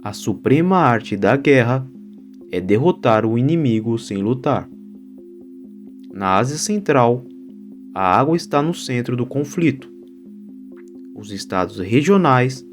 A suprema arte da guerra é derrotar o inimigo sem lutar. Na Ásia Central, a água está no centro do conflito. Os estados regionais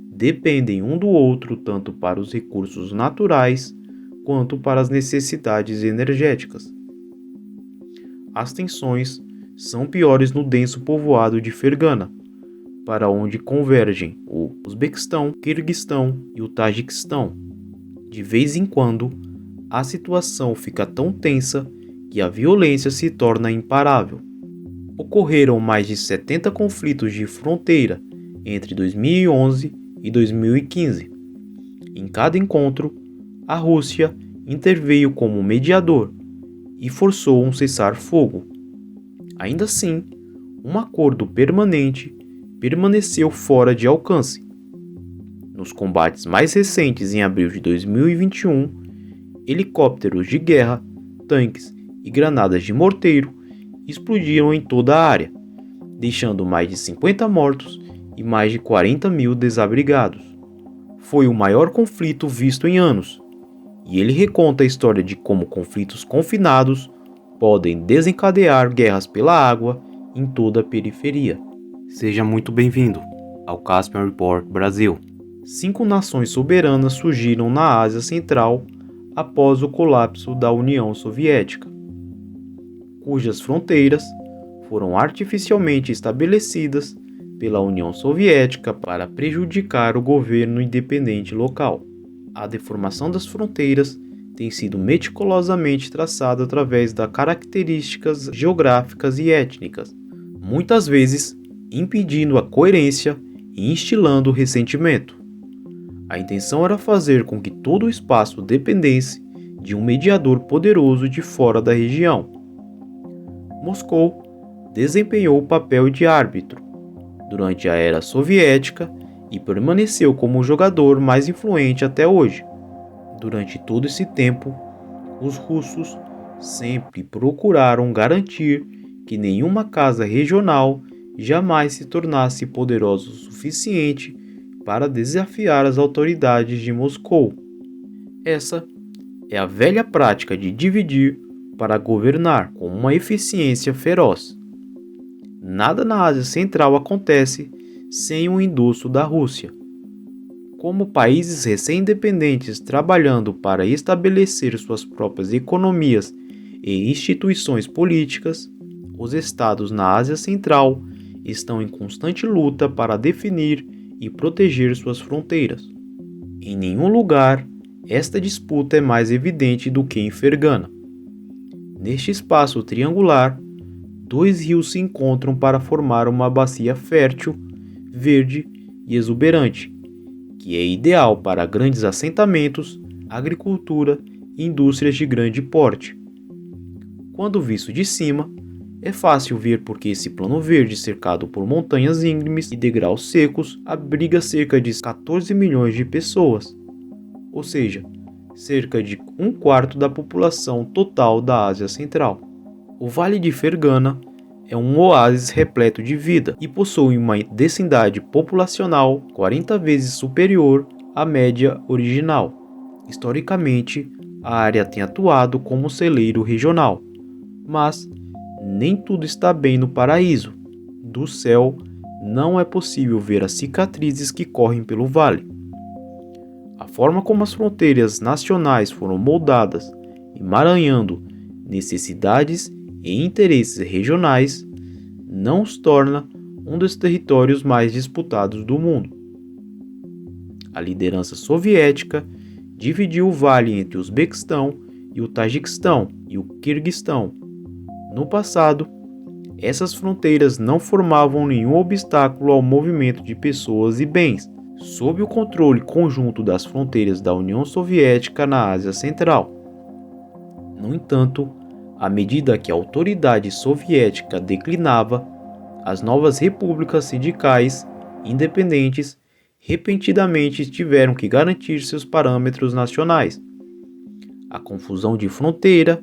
dependem um do outro tanto para os recursos naturais quanto para as necessidades energéticas. As tensões são piores no denso povoado de Fergana, para onde convergem o Uzbequistão, Quirguistão e o Tajiquistão. De vez em quando, a situação fica tão tensa que a violência se torna imparável. Ocorreram mais de 70 conflitos de fronteira entre 2011 e 2015. Em cada encontro, a Rússia interveio como mediador e forçou um cessar-fogo. Ainda assim, um acordo permanente permaneceu fora de alcance. Nos combates mais recentes em abril de 2021, helicópteros de guerra, tanques e granadas de morteiro explodiram em toda a área, deixando mais de 50 mortos e mais de 40 mil desabrigados. Foi o maior conflito visto em anos, e ele reconta a história de como conflitos confinados podem desencadear guerras pela água em toda a periferia. Seja muito bem-vindo ao Caspian Report Brasil. 5 nações soberanas surgiram na Ásia Central após o colapso da União Soviética, cujas fronteiras foram artificialmente estabelecidas pela União Soviética para prejudicar o governo independente local. A deformação das fronteiras tem sido meticulosamente traçada através das características geográficas e étnicas, muitas vezes impedindo a coerência e instilando o ressentimento. A intenção era fazer com que todo o espaço dependesse de um mediador poderoso de fora da região. Moscou desempenhou o papel de árbitro durante a era soviética e permaneceu como o jogador mais influente até hoje. Durante todo esse tempo, os russos sempre procuraram garantir que nenhuma casa regional jamais se tornasse poderosa o suficiente para desafiar as autoridades de Moscou. Essa é a velha prática de dividir para governar com uma eficiência feroz. Nada na Ásia Central acontece sem o endosso da Rússia. Como países recém-independentes trabalhando para estabelecer suas próprias economias e instituições políticas, os estados na Ásia Central estão em constante luta para definir e proteger suas fronteiras. Em nenhum lugar, esta disputa é mais evidente do que em Fergana. Neste espaço triangular, 2 rios se encontram para formar uma bacia fértil, verde e exuberante, que é ideal para grandes assentamentos, agricultura e indústrias de grande porte. Quando visto de cima, é fácil ver porque esse plano verde cercado por montanhas íngremes e degraus secos abriga cerca de 14 milhões de pessoas, ou seja, cerca de 1/4 da população total da Ásia Central. O Vale de Fergana é um oásis repleto de vida e possui uma densidade populacional 40 vezes superior à média original. Historicamente, a área tem atuado como celeiro regional, mas nem tudo está bem no paraíso. Do céu, não é possível ver as cicatrizes que correm pelo vale. A forma como as fronteiras nacionais foram moldadas, emaranhando necessidades e interesses regionais, não os torna um dos territórios mais disputados do mundo. A liderança soviética dividiu o vale entre o Uzbequistão e o Tajiquistão e o Quirguistão. No passado, essas fronteiras não formavam nenhum obstáculo ao movimento de pessoas e bens, sob o controle conjunto das fronteiras da União Soviética na Ásia Central. No entanto, à medida que a autoridade soviética declinava, as novas repúblicas sindicais independentes repentinamente tiveram que garantir seus parâmetros nacionais. A confusão de fronteira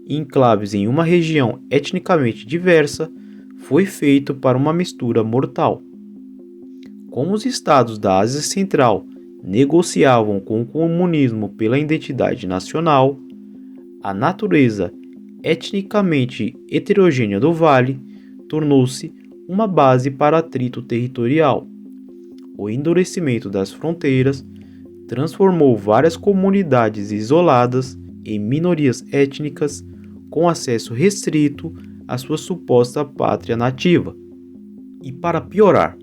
e enclaves em uma região etnicamente diversa foi feito para uma mistura mortal. Como os estados da Ásia Central negociavam com o comunismo pela identidade nacional, a natureza etnicamente heterogênea do vale tornou-se uma base para atrito territorial. O endurecimento das fronteiras transformou várias comunidades isoladas em minorias étnicas com acesso restrito à sua suposta pátria nativa. E para piorar,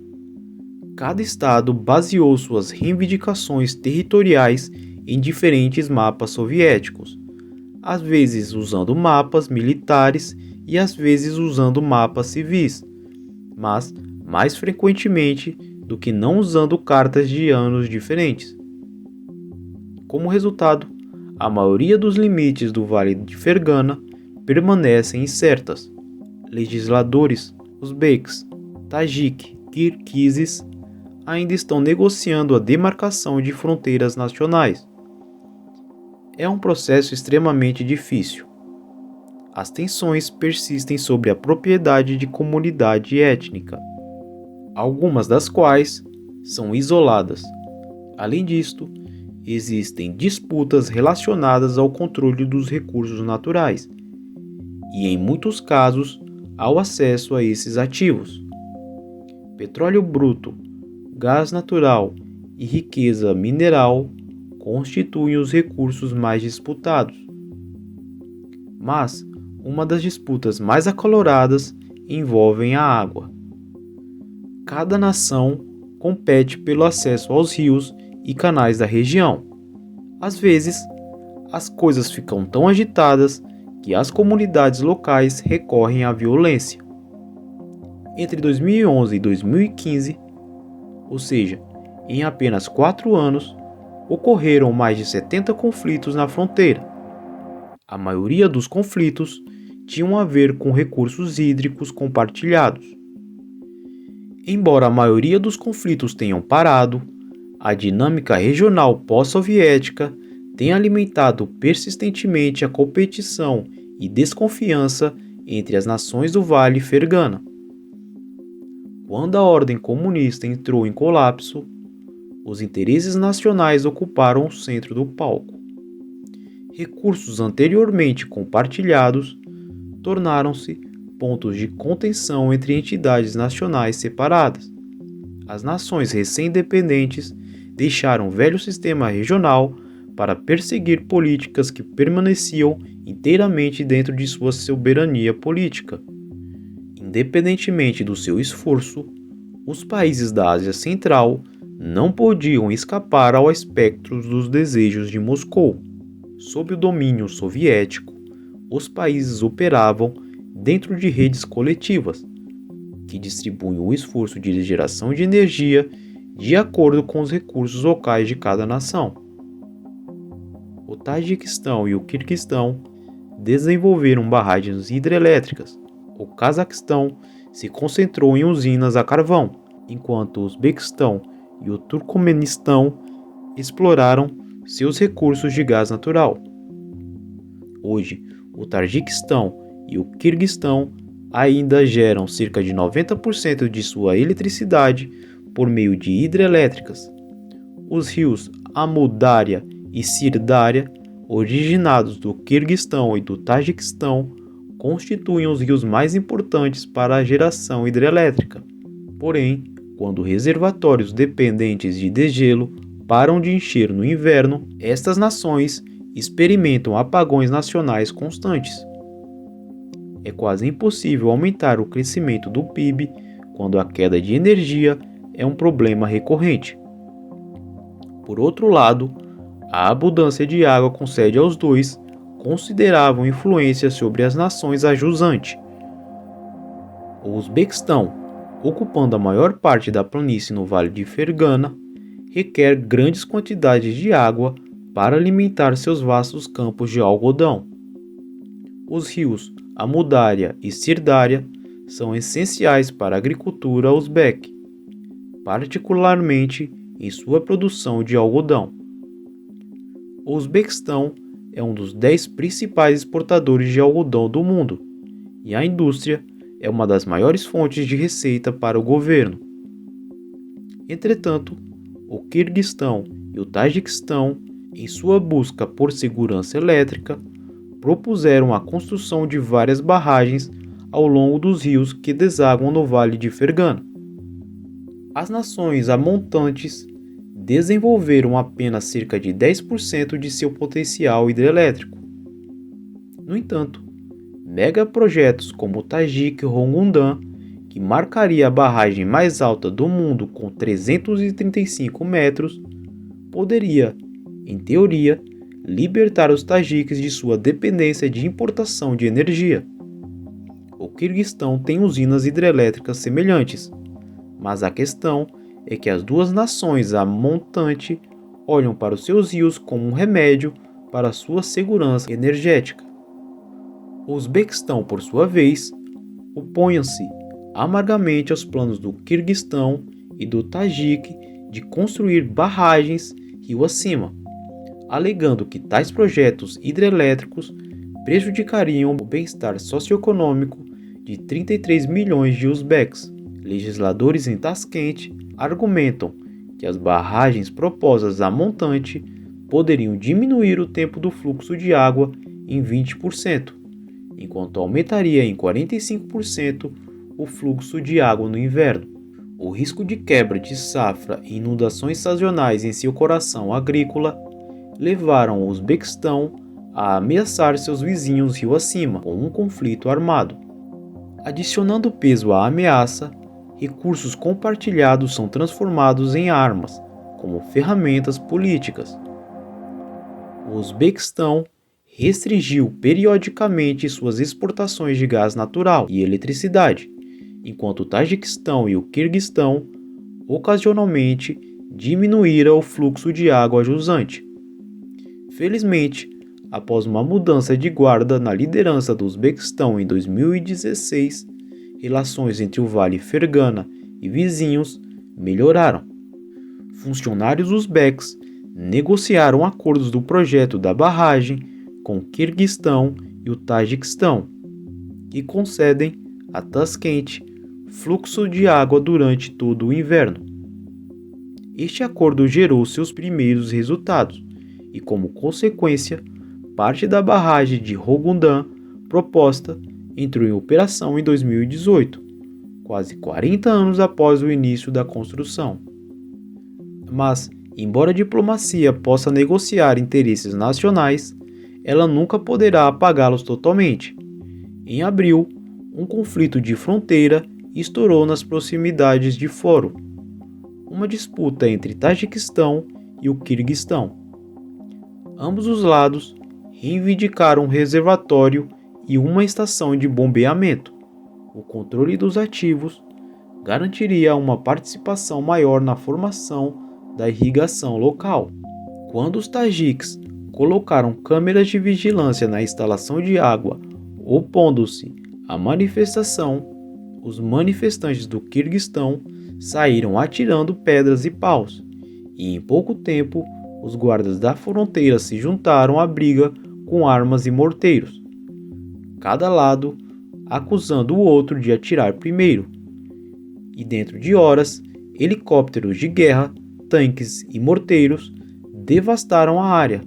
cada estado baseou suas reivindicações territoriais em diferentes mapas soviéticos, às vezes usando mapas militares e às vezes usando mapas civis, mas mais frequentemente do que não usando cartas de anos diferentes. Como resultado, a maioria dos limites do Vale de Fergana permanecem incertas. Legisladores uzbeques, tajik, kirguizes ainda estão negociando a demarcação de fronteiras nacionais. É um processo extremamente difícil. As tensões persistem sobre a propriedade de comunidade étnica, algumas das quais são isoladas. Além disto, existem disputas relacionadas ao controle dos recursos naturais e, em muitos casos, ao acesso a esses ativos. Petróleo bruto, gás natural e riqueza mineral constituem os recursos mais disputados. Mas uma das disputas mais acaloradas envolve a água. Cada nação compete pelo acesso aos rios e canais da região. Às vezes, as coisas ficam tão agitadas que as comunidades locais recorrem à violência. Entre 2011 e 2015, ou seja, em apenas 4 anos, ocorreram mais de 70 conflitos na fronteira. A maioria dos conflitos tinham a ver com recursos hídricos compartilhados. Embora a maioria dos conflitos tenham parado, a dinâmica regional pós-soviética tem alimentado persistentemente a competição e desconfiança entre as nações do Vale Fergana. Quando a ordem comunista entrou em colapso, os interesses nacionais ocuparam o centro do palco. Recursos anteriormente compartilhados tornaram-se pontos de contenção entre entidades nacionais separadas. As nações recém-independentes deixaram o velho sistema regional para perseguir políticas que permaneciam inteiramente dentro de sua soberania política. Independentemente do seu esforço, os países da Ásia Central não podiam escapar ao espectro dos desejos de Moscou. Sob o domínio soviético, os países operavam dentro de redes coletivas, que distribuem o esforço de geração de energia de acordo com os recursos locais de cada nação. O Tajiquistão e o Quirguistão desenvolveram barragens hidrelétricas. O Cazaquistão se concentrou em usinas a carvão, enquanto o Uzbequistão e o Turcomenistão exploraram seus recursos de gás natural. Hoje, o Tajiquistão e o Quirguistão ainda geram cerca de 90% de sua eletricidade por meio de hidrelétricas. Os rios Amudária e Sirdária, originados do Quirguistão e do Tajiquistão, constituem os rios mais importantes para a geração hidrelétrica. Porém, quando reservatórios dependentes de degelo param de encher no inverno, estas nações experimentam apagões nacionais constantes. É quase impossível aumentar o crescimento do PIB quando a queda de energia é um problema recorrente. Por outro lado, a abundância de água concede aos dois considerável influência sobre as nações a jusante. O Uzbequistão, ocupando a maior parte da planície no Vale de Fergana, requer grandes quantidades de água para alimentar seus vastos campos de algodão. Os rios Amudária e Sirdária são essenciais para a agricultura uzbeque, particularmente em sua produção de algodão. O Uzbequistão é um dos 10 principais exportadores de algodão do mundo, e a indústria é uma das maiores fontes de receita para o governo. Entretanto, o Quirguistão e o Tajiquistão, em sua busca por segurança elétrica, propuseram a construção de várias barragens ao longo dos rios que desaguam no Vale de Fergana. As nações amontantes desenvolveram apenas cerca de 10% de seu potencial hidrelétrico. No entanto, megaprojetos como o Tajik Ronggudam, que marcaria a barragem mais alta do mundo com 335 metros, poderia, em teoria, libertar os tajiques de sua dependência de importação de energia. O Quirguistão tem usinas hidrelétricas semelhantes, mas a questão é que as duas nações a montante olham para os seus rios como um remédio para sua segurança energética. O Uzbequistão, por sua vez, opõe-se amargamente aos planos do Quirguistão e do Tajik de construir barragens rio acima, alegando que tais projetos hidrelétricos prejudicariam o bem-estar socioeconômico de 33 milhões de uzbeques. Legisladores em Tasquente argumentam que as barragens propostas a montante poderiam diminuir o tempo do fluxo de água em 20%, enquanto aumentaria em 45% o fluxo de água no inverno. O risco de quebra de safra e inundações sazonais em seu coração agrícola levaram o Uzbequistão a ameaçar seus vizinhos rio acima com um conflito armado. Adicionando peso à ameaça, recursos compartilhados são transformados em armas, como ferramentas políticas. O Uzbequistão restringiu periodicamente suas exportações de gás natural e eletricidade, enquanto o Tajiquistão e o Quirguistão ocasionalmente diminuíram o fluxo de água jusante. Felizmente, após uma mudança de guarda na liderança do Uzbequistão em 2016, relações entre o Vale Fergana e vizinhos melhoraram. Funcionários uzbeques negociaram acordos do projeto da barragem com o Quirguistão e o Tajiquistão, que concedem a Tasquente fluxo de água durante todo o inverno. Este acordo gerou seus primeiros resultados e, como consequência, parte da barragem de Ronggudam proposta entrou em operação em 2018, quase 40 anos após o início da construção. Mas, embora a diplomacia possa negociar interesses nacionais, ela nunca poderá apagá-los totalmente. Em abril, um conflito de fronteira estourou nas proximidades de Foro, uma disputa entre Tajiquistão e o Quirguistão. Ambos os lados reivindicaram um reservatório e uma estação de bombeamento. O controle dos ativos garantiria uma participação maior na formação da irrigação local. Quando os tajiques colocaram câmeras de vigilância na instalação de água, opondo-se à manifestação, os manifestantes do Quirguistão saíram atirando pedras e paus, e em pouco tempo os guardas da fronteira se juntaram à briga com armas e morteiros, cada lado acusando o outro de atirar primeiro. E dentro de horas, helicópteros de guerra, tanques e morteiros devastaram a área,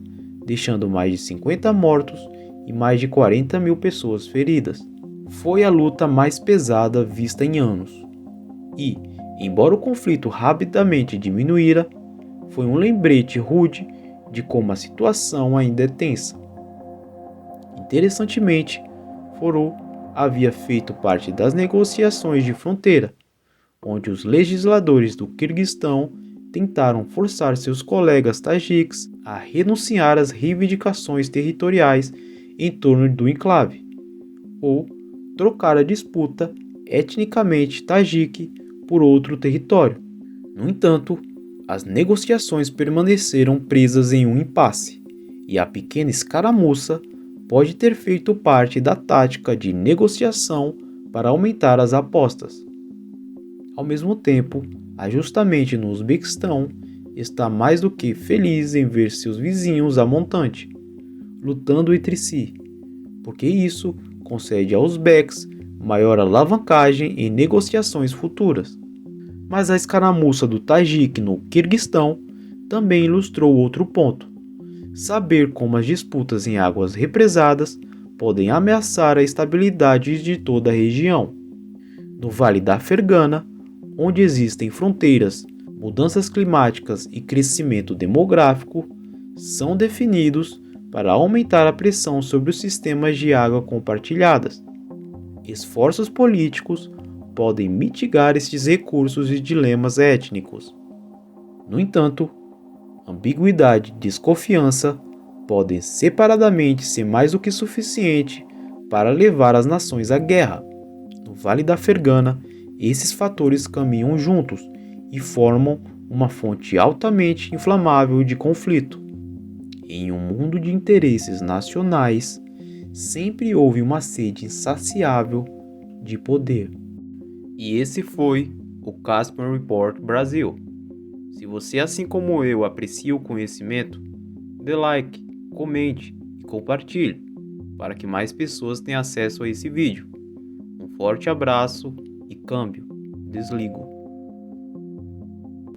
deixando mais de 50 mortos e mais de 40 mil pessoas feridas. Foi a luta mais pesada vista em anos. E, embora o conflito rapidamente diminuíra, foi um lembrete rude de como a situação ainda é tensa. Interessantemente, Foro havia feito parte das negociações de fronteira, onde os legisladores do Quirguistão tentaram forçar seus colegas tajiques a renunciar às reivindicações territoriais em torno do enclave, ou trocar a disputa etnicamente tajique por outro território. No entanto, as negociações permaneceram presas em um impasse, e a pequena escaramuça pode ter feito parte da tática de negociação para aumentar as apostas. Ao mesmo tempo, ajustamente no Uzbequistão, está mais do que feliz em ver seus vizinhos a montante, lutando entre si, porque isso concede aos uzbeques maior alavancagem em negociações futuras. Mas a escaramuça do Tajik no Quirguistão também ilustrou outro ponto: saber como as disputas em águas represadas podem ameaçar a estabilidade de toda a região. No Vale da Fergana, onde existem fronteiras, mudanças climáticas e crescimento demográfico, são definidos para aumentar a pressão sobre os sistemas de água compartilhadas. Esforços políticos podem mitigar estes recursos e dilemas étnicos. No entanto, ambiguidade e desconfiança podem separadamente ser mais do que suficiente para levar as nações à guerra. No Vale da Fergana, esses fatores caminham juntos e formam uma fonte altamente inflamável de conflito. Em um mundo de interesses nacionais, sempre houve uma sede insaciável de poder. E esse foi o Caspian Report Brasil. Se você, assim como eu, aprecia o conhecimento, dê like, comente e compartilhe para que mais pessoas tenham acesso a esse vídeo. Um forte abraço e câmbio. Desligo.